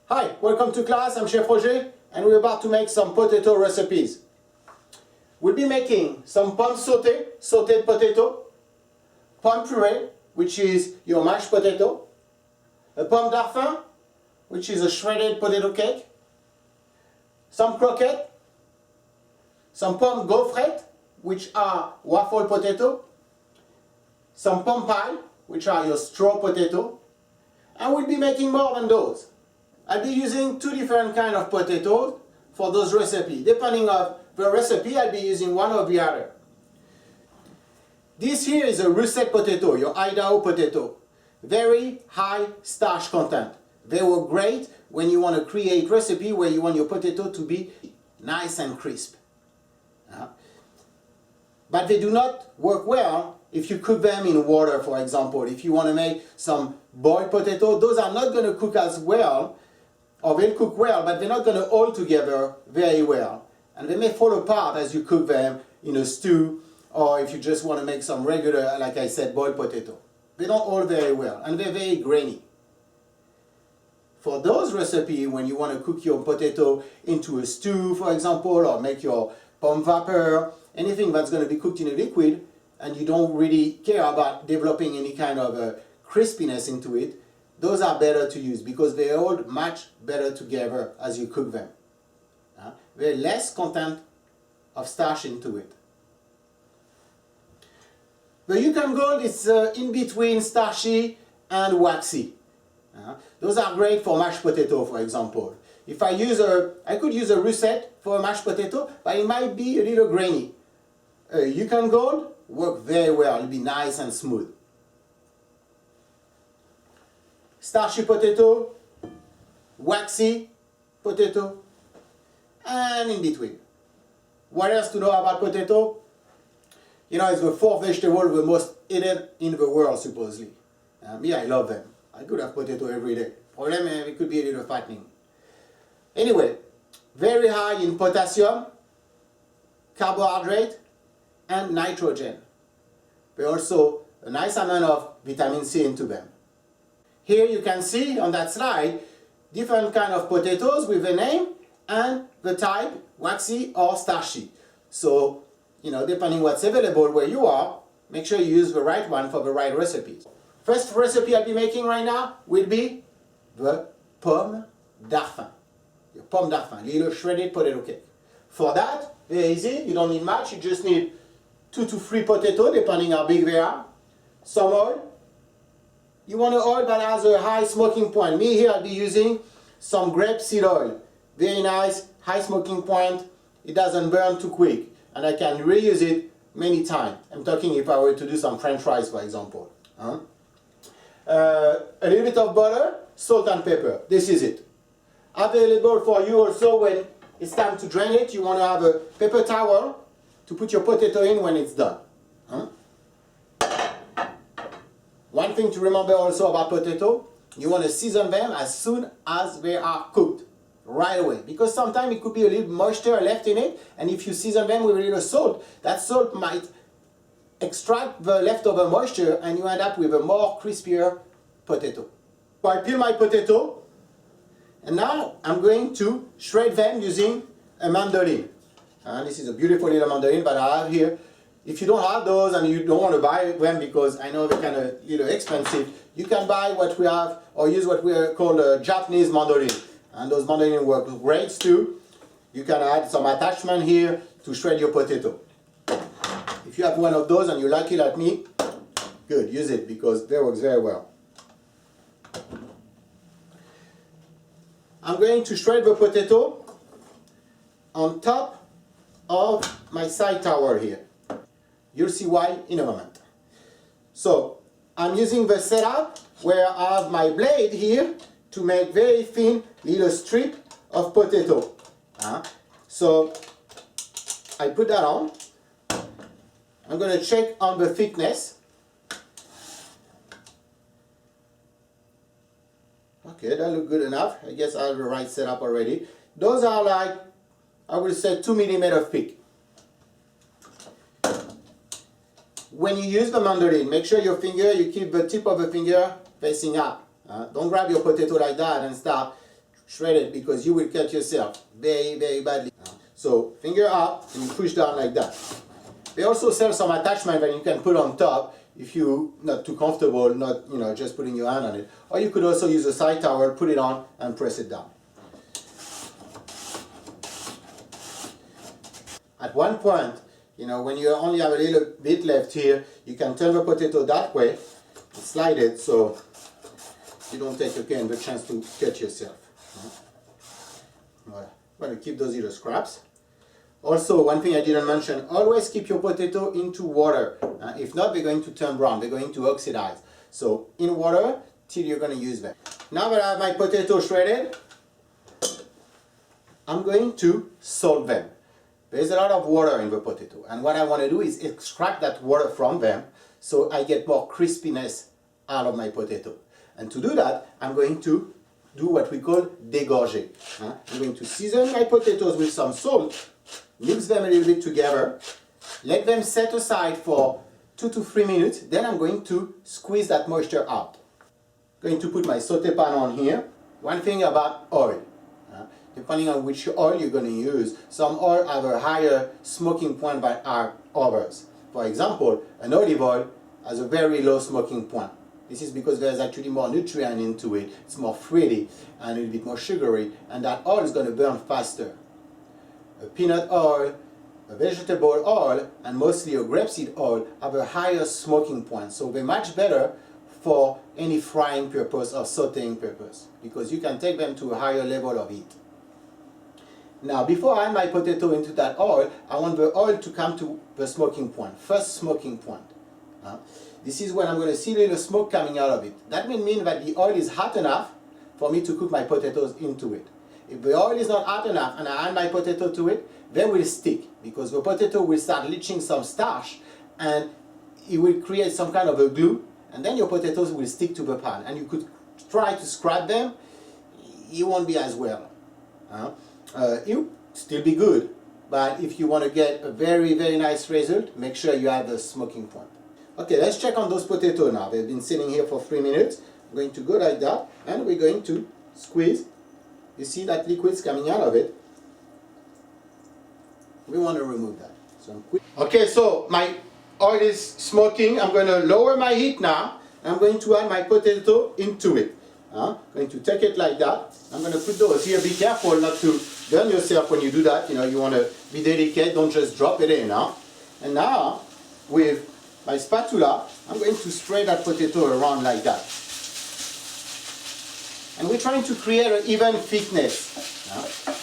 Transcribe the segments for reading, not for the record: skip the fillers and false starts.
Hi, welcome to class. I'm Chef Roger and we're about to make some potato recipes. We'll be making some pomme sauté, sautéed potato, pomme purée, which is your mashed potato, a pomme darphin, which is a shredded potato cake, some croquettes, some pomme gaufrettes, which are waffle potato, some pomme pie, which are your straw potato, and we'll be making more than those. I'll be using two different kinds of potatoes for those recipes. Depending on the recipe, I'll be using one or the other. This here is a russet potato, your Idaho potato. Very high starch content. They were great when you want to create recipe where you want your potato to be nice and crisp. But they do not work well if you cook them in water, for example. If you want to make some boiled potato, those are not going to cook as well, or they'll cook well, but they're not going to hold together very well. And they may fall apart as you cook them in a stew, or if you just want to make some regular, like I said, boiled potato. They don't hold very well, and they're very grainy. For those recipes, when you want to cook your potato into a stew, for example, or make your pomme vapeur, anything that's going to be cooked in a liquid, and you don't really care about developing any kind of crispiness into it, those are better to use because they hold much better together as you cook them. Very less content of starch into it. The Yukon Gold is in between starchy and waxy. Those are great for mashed potato, for example. If I could use a russet for a mashed potato, but it might be a little grainy. Yukon Gold work very well. It'll be nice and smooth. Starchy potato, waxy potato, and in between. What else to know about potato? You know, it's the fourth vegetable the most eaten in the world, supposedly. Me, I love them. I could have potato every day. Problem, it could be a little fattening. Anyway, very high in potassium, carbohydrate, and nitrogen. There's also a nice amount of vitamin C into them. Here you can see on that slide different kind of potatoes with a name and the type, waxy or starchy. So, you know, depending what's available where you are, make sure you use the right one for the right recipes. First recipe I'll be making right now will be the Pomme Darphin. Your Pomme Darphin, little shredded potato cake. For that, very easy, you don't need much, you just need 2 to 3 potatoes, depending how big they are. Some oil. You want an oil that has a high smoking point. Me here, I'll be using some grapeseed oil. Very nice, high smoking point. It doesn't burn too quick. And I can reuse it many times. I'm talking if I were to do some French fries, for example. A little bit of butter, salt and pepper. This is it. Available for you also when it's time to drain it. You want to have a paper towel to put your potato in when it's done. One thing to remember also about potato, you want to season them as soon as they are cooked, right away. Because sometimes it could be a little moisture left in it, and if you season them with a little salt, that salt might extract the leftover moisture and you end up with a more crispier potato. So I peel my potato, and now I'm going to shred them using a mandolin. This is a beautiful little mandolin that I have here. If you don't have those and you don't want to buy them because I know they're kind of little expensive, you can buy what we have or use what we call a Japanese mandolin. And those mandolins work great too. You can add some attachment here to shred your potato. If you have one of those and you like it like me, good, use it because they work very well. I'm going to shred the potato on top of my side tower here. You'll see why in a moment. So I'm using the setup where I have my blade here to make very thin little strip of potato. So I put that on. I'm going to check on the thickness. Okay, that looks good enough. I guess I have the right setup already. Those are like, I would say 2 millimeters thick. When you use the mandolin, make sure your finger, you keep the tip of the finger facing up. Don't grab your potato like that and start shred it because you will cut yourself very, very badly. So finger up and you push down like that. They also sell some attachment that you can put on top if you're not too comfortable, not just putting your hand on it. Or you could also use a side towel, put it on and press it down. At one point, when you only have a little bit left here, you can turn the potato that way and slide it so you don't take again the chance to cut yourself. Voilà. Want to keep those little scraps. Also, one thing I didn't mention, always keep your potato into water. If not, they're going to turn brown, they're going to oxidize. So in water till you're going to use them. Now that I have my potato shredded, I'm going to salt them. There's a lot of water in the potato, and what I want to do is extract that water from them so I get more crispiness out of my potato. And to do that, I'm going to do what we call dégorger. I'm going to season my potatoes with some salt, mix them a little bit together, let them set aside for 2 to 3 minutes, then I'm going to squeeze that moisture out. I'm going to put my sauté pan on here. One thing about oil. Depending on which oil you're going to use, some oil have a higher smoking point than others. For example, an olive oil has a very low smoking point. This is because there's actually more nutrient into it. It's more fruity and a little bit more sugary, and that oil is going to burn faster. A peanut oil, a vegetable oil, and mostly a grapeseed oil have a higher smoking point, so they're much better for any frying purpose or sautéing purpose, because you can take them to a higher level of heat. Now, before I add my potato into that oil, I want the oil to come to the smoking point, first smoking point. This is when I'm going to see a little smoke coming out of it. That will mean that the oil is hot enough for me to cook my potatoes into it. If the oil is not hot enough and I add my potato to it, they will stick, because the potato will start leaching some starch and it will create some kind of a glue, and then your potatoes will stick to the pan. And you could try to scrap them, it won't be as well. It will still be good, but if you want to get a very, very nice result, make sure you have the smoking point. Okay, let's check on those potatoes now. They've been sitting here for 3 minutes. I'm going to go like that, and we're going to squeeze. You see that liquid's coming out of it. We want to remove that. Okay, so my oil is smoking. I'm going to lower my heat now. I'm going to add my potato into it. I'm going to take it like that. I'm going to put those here. Be careful not to burn yourself when you do that. You want to be delicate. Don't just drop it in. And now, with my spatula, I'm going to spread that potato around like that. And we're trying to create an even thickness.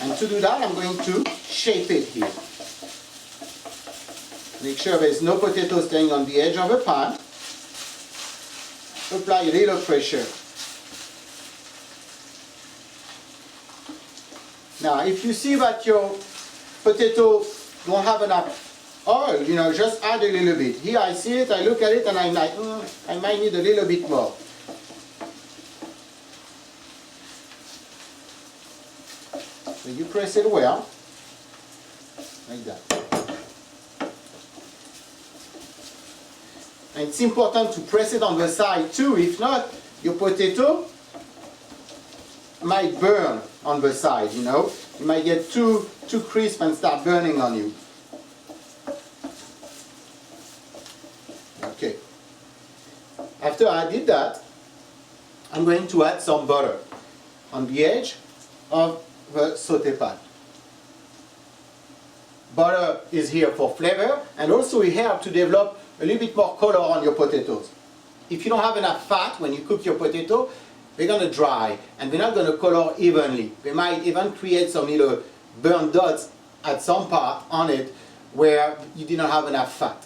And to do that, I'm going to shape it here. Make sure there's no potato staying on the edge of the pan. Apply a little pressure. Now, if you see that your potato don't have enough oil, just add a little bit. Here I see it, I look at it, and I'm like, I might need a little bit more. So you press it well, like that. And it's important to press it on the side too. If not, your potato might burn on the side, You might get too crisp and start burning on you. Okay. After I did that, I'm going to add some butter on the edge of the sauté pan. Butter is here for flavor, and also it helps to develop a little bit more color on your potatoes. If you don't have enough fat when you cook your potato, they're going to dry and they're not going to color evenly. They might even create some little burnt dots at some part on it where you didn't have enough fat.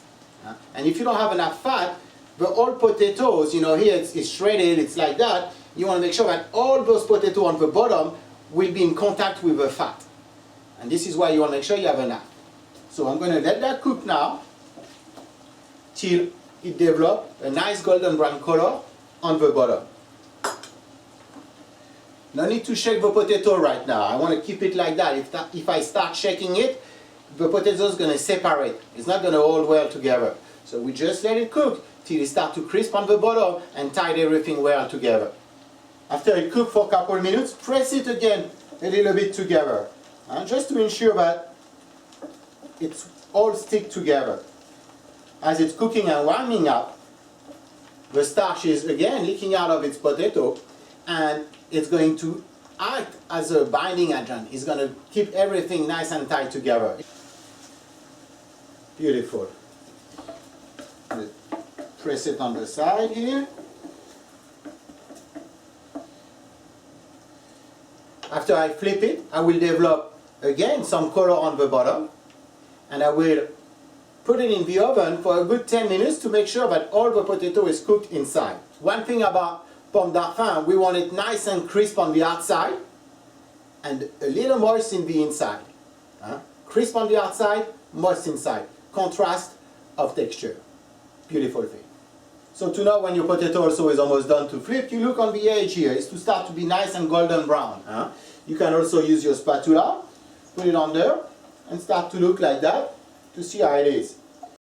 And if you don't have enough fat, the whole potatoes, here it's shredded, it's like that, you want to make sure that all those potatoes on the bottom will be in contact with the fat. And this is why you want to make sure you have enough. So I'm going to let that cook now till it develops a nice golden brown color on the bottom. No need to shake the potato right now. I want to keep it like that. If I start shaking it, the potato is going to separate. It's not going to hold well together. So we just let it cook till it starts to crisp on the bottom and tie everything well together. After it cooks for a couple of minutes, press it again a little bit together, just to ensure that it's all stick together. As it's cooking and warming up, the starch is again leaking out of its potato, and it's going to act as a binding agent. It's going to keep everything nice and tight together. Beautiful. Press it on the side here. After I flip it, I will develop again some color on the bottom, and I will put it in the oven for a good 10 minutes to make sure that all the potato is cooked inside. One thing about Pomme Darphin, we want it nice and crisp on the outside and a little moist in the inside. Crisp on the outside, moist inside. Contrast of texture. Beautiful thing. So to know when your potato also is almost done to flip, you look on the edge here. It's to start to be nice and golden brown. You can also use your spatula, put it on there, and start to look like that to see how it is.